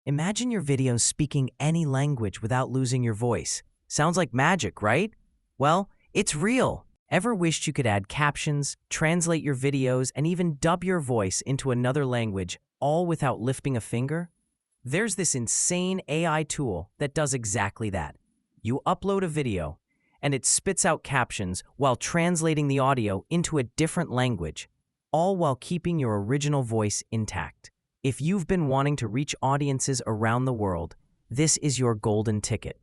Imagine your videos speaking any language without losing your voice. Sounds like magic, right? Well, it's real. Ever wished you could add captions, translate your videos, and even dub your voice into another language, all without lifting a finger? There's this insane AI tool that does exactly that. You upload a video, and it spits out captions while translating the audio into a different language, all while keeping your original voice intact. If you've been wanting to reach audiences around the world, this is your golden ticket.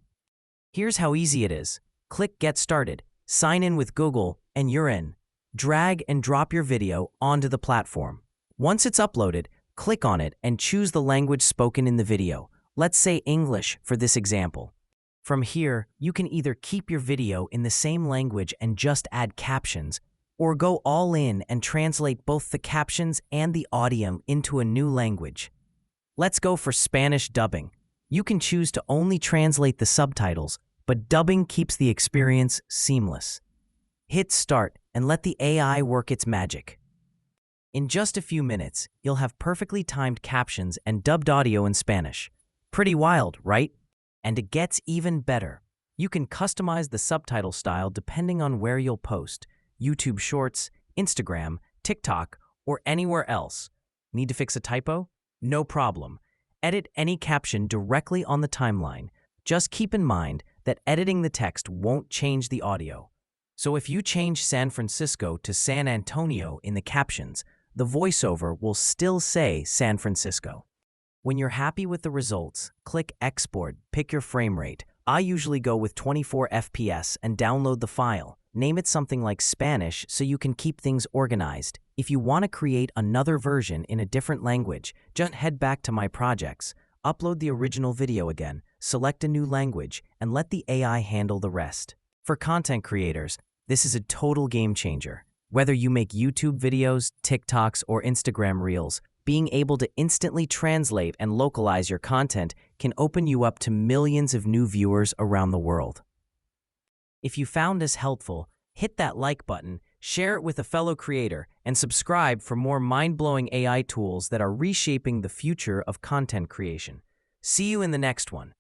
Here's how easy it is. Click Get Started, sign in with Google, and you're in. Drag and drop your video onto the platform. Once it's uploaded, click on it and choose the language spoken in the video. Let's say English for this example. From here, you can either keep your video in the same language and just add captions, or go all in and translate both the captions and the audio into a new language. Let's go for Spanish dubbing. You can choose to only translate the subtitles, but dubbing keeps the experience seamless. Hit Start and let the AI work its magic. In just a few minutes, you'll have perfectly timed captions and dubbed audio in Spanish. Pretty wild, right? And it gets even better. You can customize the subtitle style depending on where you'll post: YouTube Shorts, Instagram, TikTok, or anywhere else. Need to fix a typo? No problem. Edit any caption directly on the timeline. Just keep in mind that editing the text won't change the audio. So if you change San Francisco to San Antonio in the captions, the voiceover will still say San Francisco. When you're happy with the results, click Export, pick your frame rate. I usually go with 24 FPS and download the file. Name it something like Spanish so you can keep things organized. If you want to create another version in a different language, just head back to My Projects, upload the original video again, select a new language, and let the AI handle the rest. For content creators, this is a total game changer. Whether you make YouTube videos, TikToks, or Instagram Reels, being able to instantly translate and localize your content can open you up to millions of new viewers around the world. If you found this helpful, hit that like button, share it with a fellow creator, and subscribe for more mind-blowing AI tools that are reshaping the future of content creation. See you in the next one.